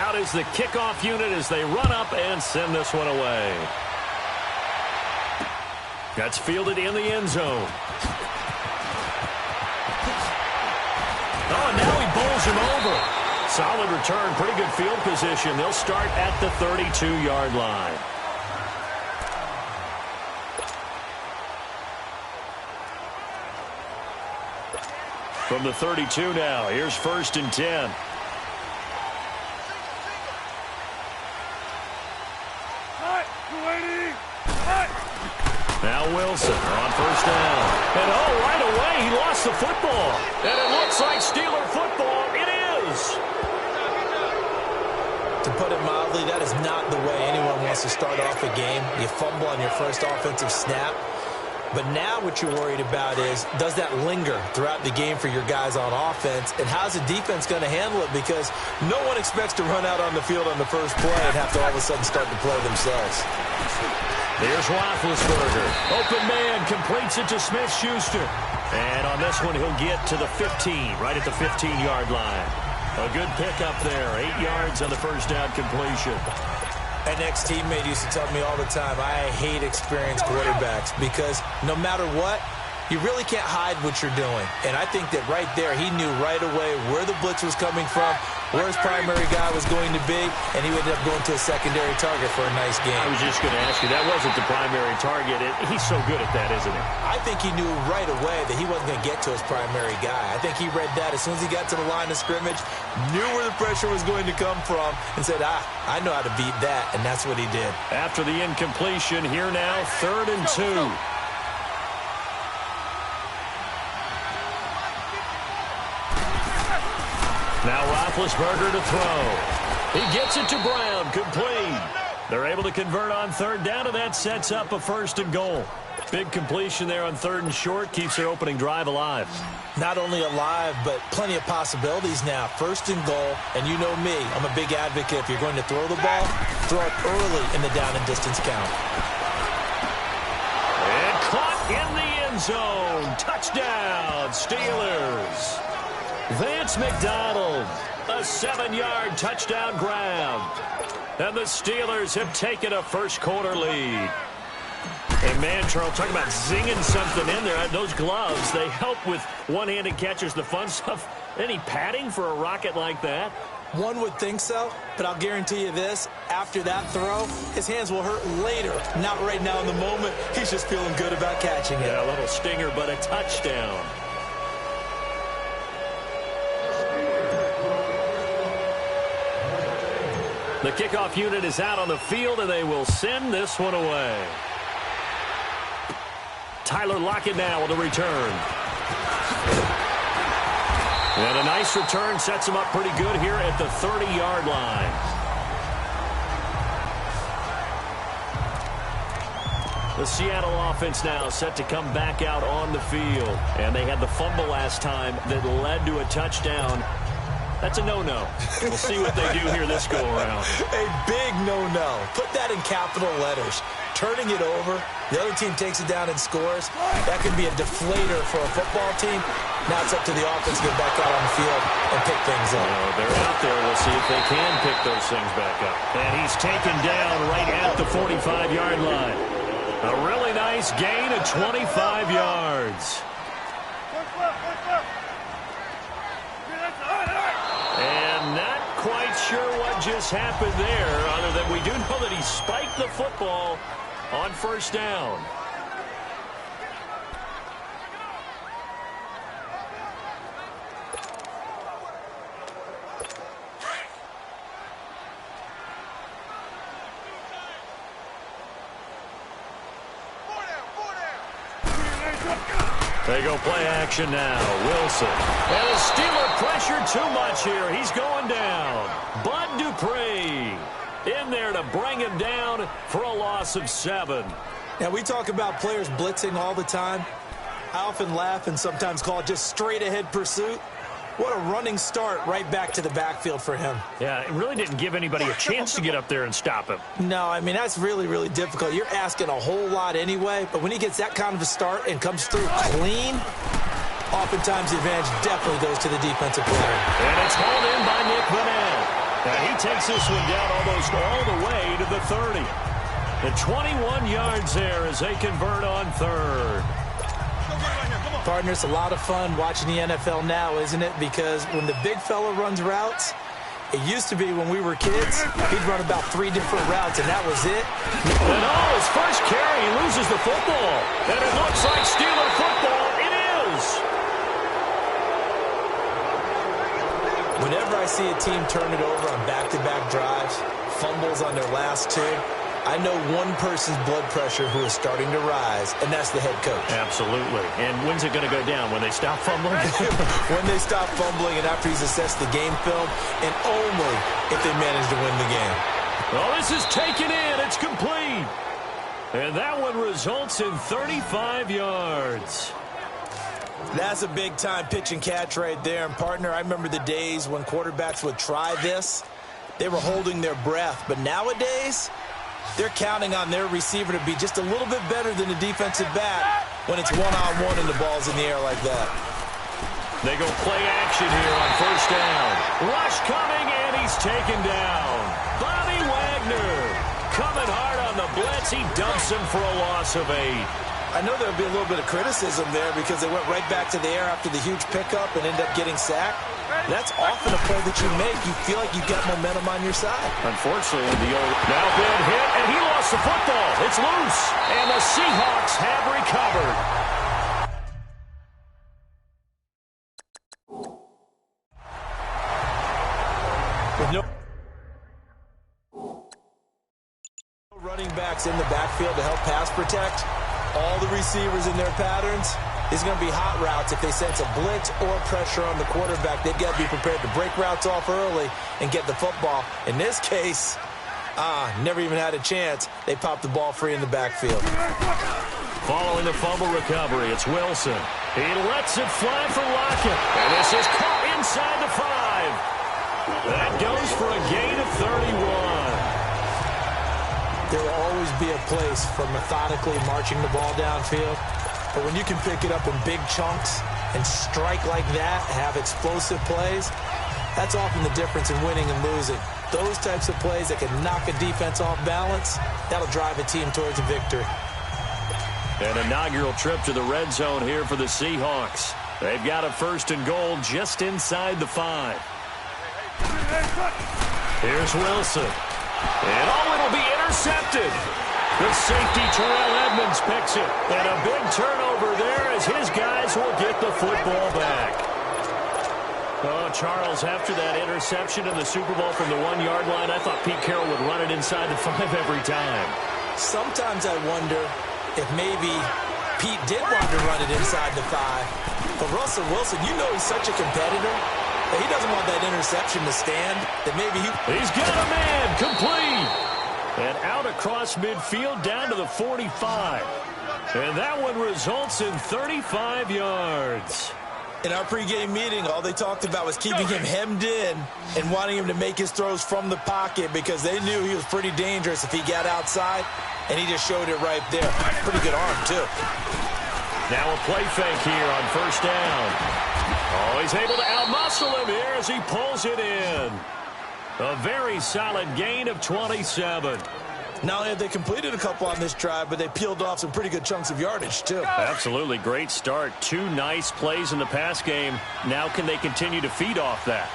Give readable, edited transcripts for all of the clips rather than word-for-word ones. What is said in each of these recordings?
Out is the kickoff unit as they run up and send this one away. That's fielded in the end zone. Oh, and now he bowls him over. Solid return, pretty good field position. They'll start at the 32-yard line. From the 32 now, here's 1st and 10. Now Wilson on 1st down. And right away he lost the football. And it looks like Steeler football. It is. To put it mildly, that is not the way anyone wants to start off a game. You fumble on your first offensive snap. But now what you're worried about is, does that linger throughout the game for your guys on offense? And how's the defense going to handle it? Because no one expects to run out on the field on the first play and have to all of a sudden start to play themselves. Here's Roethlisberger. Open man, completes it to Smith-Schuster. And on this one, he'll get to the 15, right at the 15-yard line. A good pickup there. 8 yards on the first down completion. An ex-teammate used to tell me all the time, I hate experienced quarterbacks because no matter what, you really can't hide what you're doing. And I think that right there, he knew right away where the blitz was coming from, where his primary guy was going to be, and he ended up going to a secondary target for a nice game. I was just going to ask you, that wasn't the primary target. He's so good at that, isn't he? I think he knew right away that he wasn't going to get to his primary guy. I think he read that as soon as he got to the line of scrimmage, knew where the pressure was going to come from, and said, I know how to beat that, and that's what he did. After the incompletion, here now, 3rd and 2. Now Roethlisberger to throw. He gets it to Brown, complete. They're able to convert on 3rd down, and that sets up a 1st and goal. Big completion there on 3rd and short, keeps their opening drive alive. Not only alive, but plenty of possibilities now. 1st and goal, and you know me, I'm a big advocate. If you're going to throw the ball, throw it early in the down and distance count. And caught in the end zone. Touchdown, Steelers. Vance McDonald, a 7-yard touchdown grab. And the Steelers have taken a first-quarter lead. And, man, Charles, talk about zinging something in there. Those gloves, they help with one-handed catches, the fun stuff. Any padding for a rocket like that? One would think so, but I'll guarantee you this. After that throw, his hands will hurt later. Not right now in the moment. He's just feeling good about catching it. Yeah, a little stinger, but a touchdown. The kickoff unit is out on the field, and they will send this one away. Tyler Lockett now with a return. And a nice return sets him up pretty good here at the 30-yard line. The Seattle offense now set to come back out on the field. And they had the fumble last time that led to a touchdown. That's a no-no. We'll see what they do here this go-around. A big no-no. Put that in capital letters. Turning it over, the other team takes it down and scores. That could be a deflator for a football team. Now it's up to the offense to get back out on the field and pick things up. They're out there. We'll see if they can pick those things back up. And he's taken down right at the 45-yard line. A really nice gain of 25 yards. And not quite sure what just happened there, other than we do know that he spiked the football on 1st down. They go play action now. Wilson. And the Steeler pressure too much here. He's going down. Bud Dupree in there to bring him down for a loss of 7. Now, we talk about players blitzing all the time. I often laugh and sometimes call it just straight-ahead pursuit. What a running start right back to the backfield for him. Yeah, it really didn't give anybody a chance to get up there and stop him. No, I mean, that's really, really difficult. You're asking a whole lot anyway, but when he gets that kind of a start and comes through clean, oftentimes the advantage definitely goes to the defensive player. And it's hauled in by Nick Vanette. And he takes this one down almost all the way to the 30. The 21 yards there as they convert on third. Partner, it's a lot of fun watching the NFL now, isn't it? Because when the big fella runs routes, it used to be when we were kids, he'd run about 3 different routes, and that was it. And his first carry, he loses the football. And it looks like Steeler football. It is. Whenever I see a team turn it over on back-to-back drives, fumbles on their last 2, I know one person's blood pressure who is starting to rise, and that's the head coach. Absolutely. And when's it going to go down? When they stop fumbling? When they stop fumbling and after he's assessed the game film, and only if they manage to win the game. Well, this is taken in. It's complete. And that one results in 35 yards. That's a big-time pitch and catch right there. And, partner, I remember the days when quarterbacks would try this. They were holding their breath. But nowadays, they're counting on their receiver to be just a little bit better than the defensive back when it's one-on-one and the ball's in the air like that. They go play action here on first down. Rush coming, and he's taken down. Bobby Wagner coming hard on the blitz. He dumps him for a loss of 8. I know there'll be a little bit of criticism there because they went right back to the air after the huge pickup and ended up getting sacked. That's often a play that you make. You feel like you've got momentum on your side. Unfortunately, the old now been hit, and he lost the football. It's loose, and the Seahawks have recovered. With no running backs in the backfield to help pass protect, all the receivers in their patterns, is going to be hot routes. If they sense a blitz or pressure on the quarterback, they've got to be prepared to break routes off early and get the football. In this case, never even had a chance. They popped the ball free in the backfield. Following the fumble recovery, it's Wilson. He lets it fly for Lockett. And this is caught inside the 5. That goes for a gain of 31. There will always be a place for methodically marching the ball downfield. But when you can pick it up in big chunks and strike like that, have explosive plays, that's often the difference in winning and losing. Those types of plays that can knock a defense off balance, that'll drive a team towards a victory. An inaugural trip to the red zone here for the Seahawks. They've got a 1st and goal just inside the 5. Here's Wilson. And it'll be intercepted. The safety, Terrell Edmonds, picks it. And a big turnover there as his guys will get the football back. Oh, Charles, after that interception in the Super Bowl from the 1-yard line, I thought Pete Carroll would run it inside the 5 every time. Sometimes I wonder if maybe Pete did want to run it inside the 5. But Russell Wilson, you know he's such a competitor that he doesn't want that interception to stand. That maybe he's got a man, complete. And out across midfield down to the 45. And that one results in 35 yards. In our pregame meeting, all they talked about was keeping him hemmed in and wanting him to make his throws from the pocket because they knew he was pretty dangerous if he got outside, and he just showed it right there. Pretty good arm, too. Now a play fake here on first down. Oh, he's able to outmuscle him here as he pulls it in. A very solid gain of 27. Not only have they completed a couple on this drive, but they peeled off some pretty good chunks of yardage, too. Absolutely. Great start. 2 nice plays in the pass game. Now can they continue to feed off that?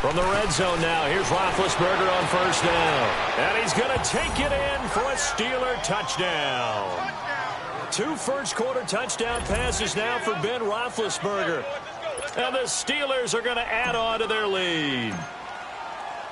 From the red zone now, here's Roethlisberger on first down. And he's going to take it in for a Steeler touchdown. 2 first-quarter touchdown passes now for Ben Roethlisberger. And the Steelers are going to add on to their lead.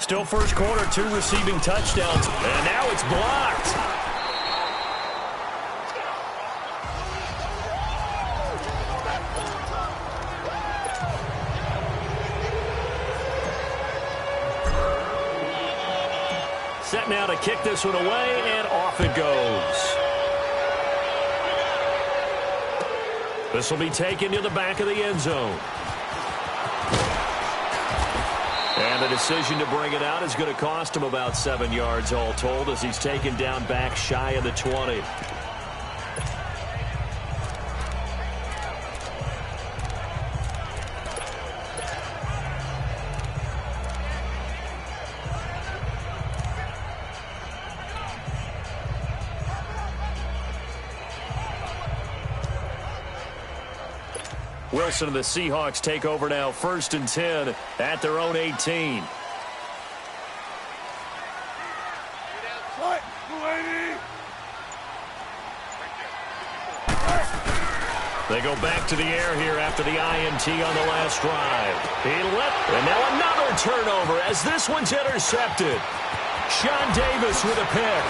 Still first quarter, 2 receiving touchdowns. And now it's blocked. Set now to kick this one away, and off it goes. This will be taken to the back of the end zone. And the decision to bring it out is going to cost him about 7 yards all told as he's taken down back shy of the 20. Wilson and the Seahawks take over now, 1st and 10 at their own 18. They go back to the air here after the INT on the last drive. And now another turnover as this one's intercepted. Sean Davis with a pick.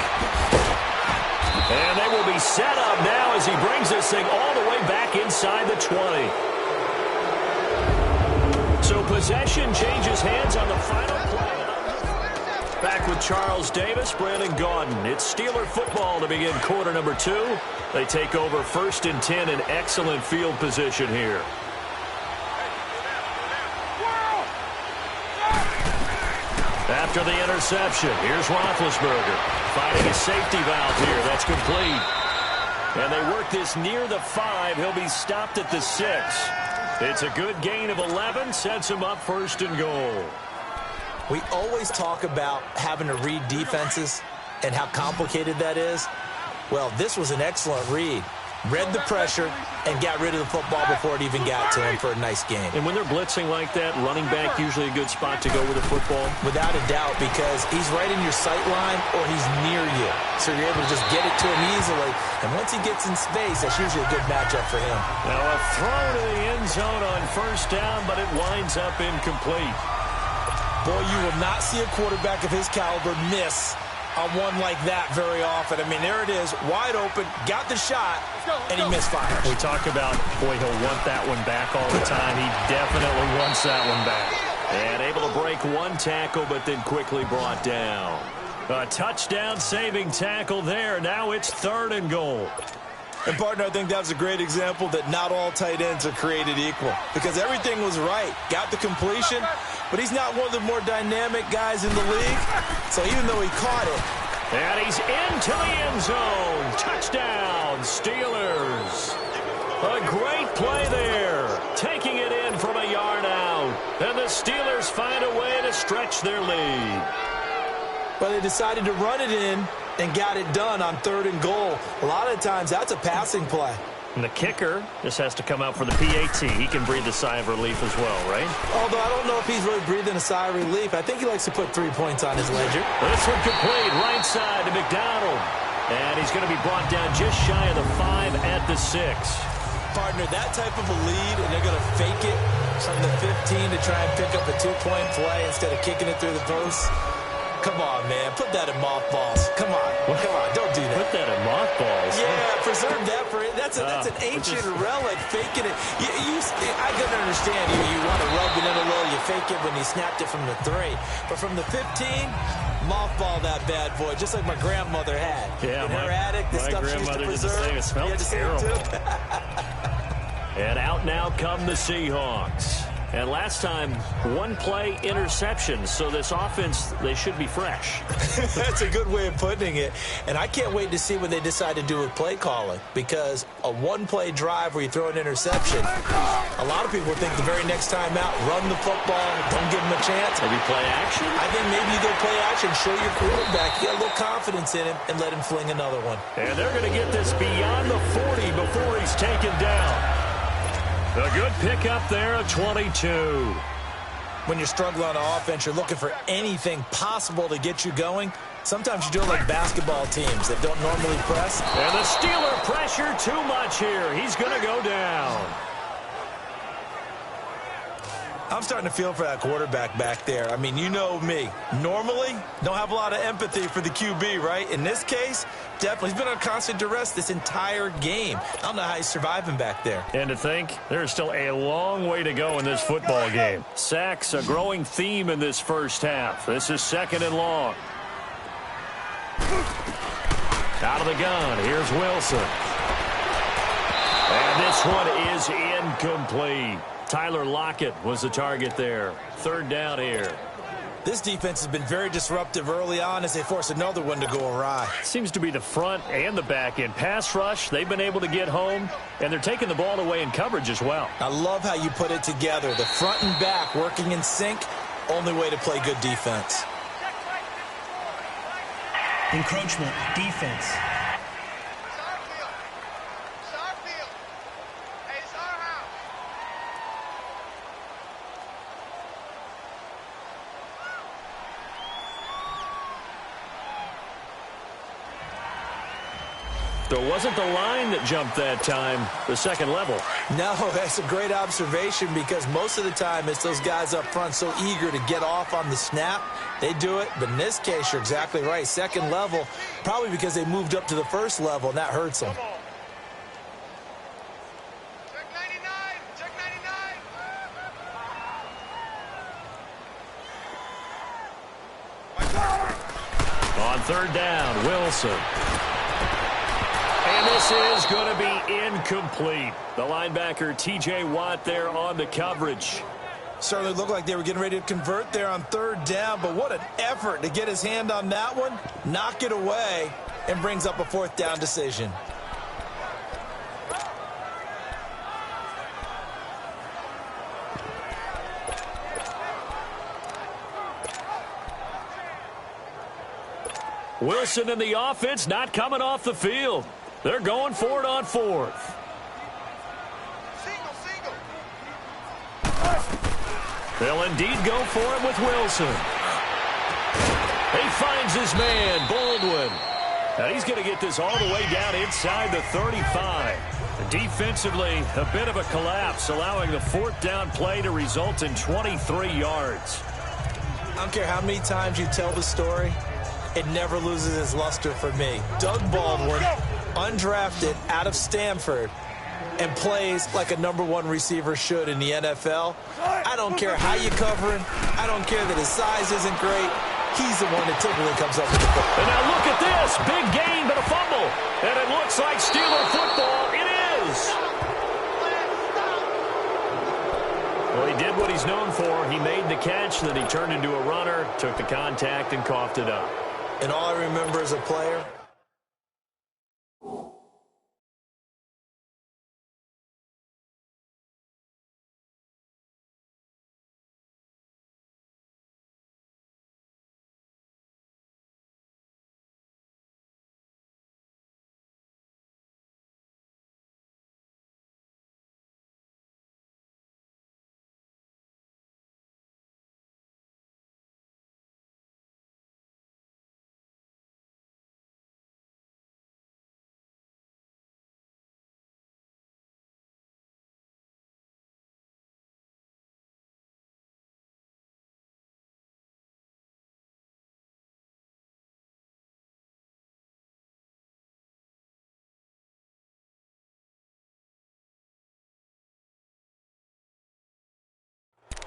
And they will be set up now as he brings this thing all the way back inside the 20. So possession changes hands on the final play. Back with Charles Davis, Brandon Gaudin. It's Steeler football to begin quarter number 2. They take over 1st and 10 in excellent field position here. After the interception, here's Roethlisberger finding a safety valve here. That's complete. And they work this near the 5. He'll be stopped at the 6. It's a good gain of 11. Sets him up 1st and goal. We always talk about having to read defenses and how complicated that is. Well, this was an excellent read. Read the pressure and got rid of the football before it even got to him for a nice game. And when they're blitzing like that, running back usually a good spot to go with the football? Without a doubt, because he's right in your sight line or he's near you. So you're able to just get it to him easily. And once he gets in space, that's usually a good matchup for him. Now a throw to the end zone on 1st down, but it winds up incomplete. Boy, you will not see a quarterback of his caliber miss on one like that very often. I mean, there it is, wide open, got the shot, and he misfires. We talk about, boy, he'll want that one back all the time. He definitely wants that one back. And able to break one tackle, but then quickly brought down. A touchdown-saving tackle there. Now it's 3rd and goal. And, partner, I think that was a great example that not all tight ends are created equal. Because everything was right. Got the completion, but he's not one of the more dynamic guys in the league. So even though he caught it. And he's into the end zone. Touchdown, Steelers. A great play there. Taking it in from a yard out. And the Steelers find a way to stretch their lead. But they decided to run it in and got it done on 3rd and goal. A lot of times, that's a passing play. And the kicker just has to come out for the PAT. He can breathe a sigh of relief as well, right? Although I don't know if he's really breathing a sigh of relief. I think he likes to put 3 points on his ledger. This one complete, right side to McDonald. And he's going to be brought down just shy of the 5 at the 6. Partner, that type of a lead, and they're going to fake it from the 15 to try and pick up a 2-point play instead of kicking it through the post. Come on, man. Put that in mothballs. Come on. Come on. Don't do that. Put that in mothballs. Yeah, preserve that for it. That's an ancient relic. Faking it. I can understand you want to rub it in a little. You fake it when you snapped it from the 3. But from the 15, mothball that bad boy, just like my grandmother had. Yeah, in her attic, the stuff she used to preserve. It smelled terrible. And out now come the Seahawks. And last time, 1-play interception. So this offense, they should be fresh. That's a good way of putting it. And I can't wait to see what they decide to do with play calling. Because a 1-play drive where you throw an interception, a lot of people think the very next time out, run the football, don't give him a chance. Maybe play action? I think maybe you go play action, show your quarterback, you got a little confidence in him, and let him fling another one. And they're going to get this beyond the 40 before he's taken down. A good pickup there at 22. When you're struggling on offense, you're looking for anything possible to get you going. Sometimes you do it like basketball teams that don't normally press. And the Steeler pressure too much here. He's going to go down. I'm starting to feel for that quarterback back there. I mean, you know me. Normally, don't have a lot of empathy for the QB, right? In this case, definitely. He's been on constant duress this entire game. I don't know how he's surviving back there. And to think, there's still a long way to go in this football game. Sacks, a growing theme in this first half. This is 2nd and long. Out of the gun, here's Wilson. And this one is incomplete. Tyler Lockett was the target there. 3rd down here. This defense has been very disruptive early on as they force another one to go awry. Seems to be the front and the back end. Pass rush, they've been able to get home, and they're taking the ball away in coverage as well. I love how you put it together. The front and back working in sync, only way to play good defense. Encroachment, defense. So it wasn't the line that jumped that time, the second level. No, that's a great observation because most of the time it's those guys up front so eager to get off on the snap. They do it, but in this case, you're exactly right. Second level, probably because they moved up to the first level, and that hurts them. Check 99! Check 99! On third down, Wilson. And this is going to be incomplete. The linebacker, T.J. Watt, there on the coverage. Certainly looked like they were getting ready to convert there on third down, but what an effort to get his hand on that one, knock it away, and brings up a fourth down decision. Wilson and the offense not coming off the field. They're going for it on fourth. Single. They'll indeed go for it with Wilson. He finds his man, Baldwin. And he's going to get this all the way down inside the 35. Defensively, a bit of a collapse, allowing the fourth down play to result in 23 yards. I don't care how many times you tell the story, it never loses its luster for me. Doug Baldwin, undrafted out of Stanford, and plays like a #1 receiver should in the NFL. I don't care how you cover him. I don't care that his size isn't great. He's the one that typically comes up with the ball. And now look at this. Big gain, but a fumble. And it looks like Steeler football. It is. Well, he did what he's known for. He made the catch, then he turned into a runner, took the contact, and coughed it up. And all I remember as a player,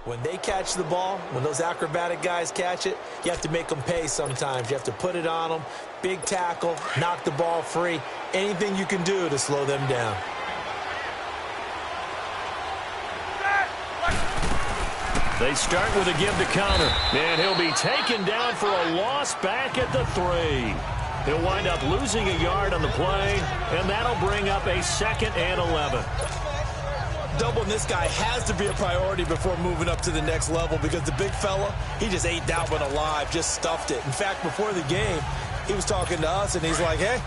when they catch the ball, when those acrobatic guys catch it, you have to make them pay sometimes. You have to put it on them, big tackle, knock the ball free, anything you can do to slow them down. They start with a give to counter, and he'll be taken down for a loss back at the 3. He'll wind up losing a yard on the play, and that'll bring up a 2nd and 11. Doubling this guy has to be a priority before moving up to the next level because the big fella, he just ate that one alive, just stuffed it. In fact, before the game, he was talking to us, and he's like, hey,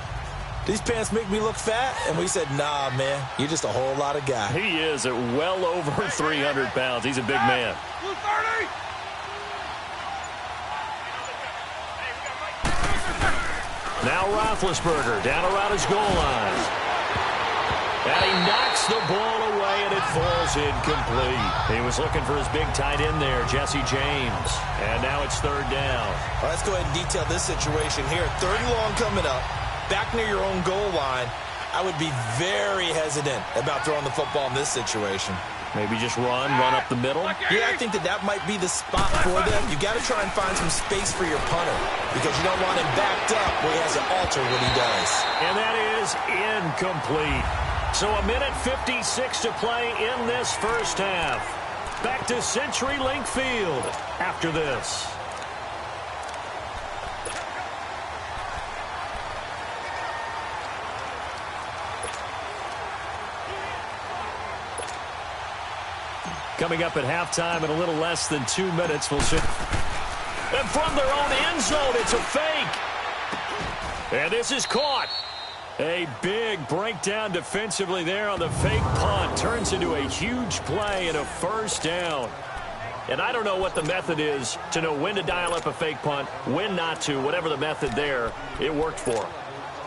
these pants make me look fat? And we said, nah, man, you're just a whole lot of guy. He is at well over 300 pounds. He's a big man. Blue 30! Now Roethlisberger down around his goal line. And he knocks the ball away, and it falls incomplete. He was looking for his big tight end there, Jesse James. And now it's third down. All right, let's go ahead and detail this situation here. 3rd and long coming up, back near your own goal line. I would be very hesitant about throwing the football in this situation. Maybe just run up the middle. Yeah, I think that might be the spot for them. You got to try and find some space for your punter because you don't want him backed up where he has to alter what he does. And that is incomplete. So a minute 56 to play in this first half. Back to CenturyLink Field after this. Coming up at halftime in a little less than 2 minutes, we'll sit. And from their own end zone, it's a fake. And this is caught. A big breakdown defensively there on the fake punt. Turns into a huge play and a first down. And I don't know what the method is to know when to dial up a fake punt, when not to, whatever the method there, it worked for him.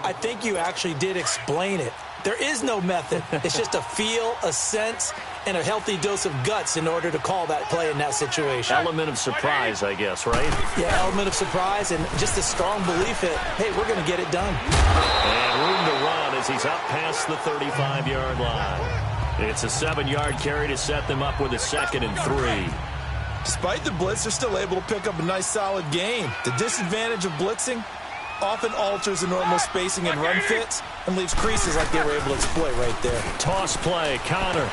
I think you actually did explain it. There is no method. It's just a feel, a sense, and a healthy dose of guts in order to call that play in that situation. Element of surprise, I guess, right? Yeah, element of surprise and just a strong belief that, hey, we're going to get it done. And room to run as he's up past the 35-yard line. It's a 7-yard carry to set them up with a 2nd and 3. Despite the blitz, they're still able to pick up a nice, solid gain. The disadvantage of blitzing often alters the normal spacing and run fits and leaves creases like they were able to exploit right there. Toss play, Connor.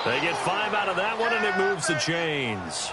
They get 5 out of that one, and it moves the chains.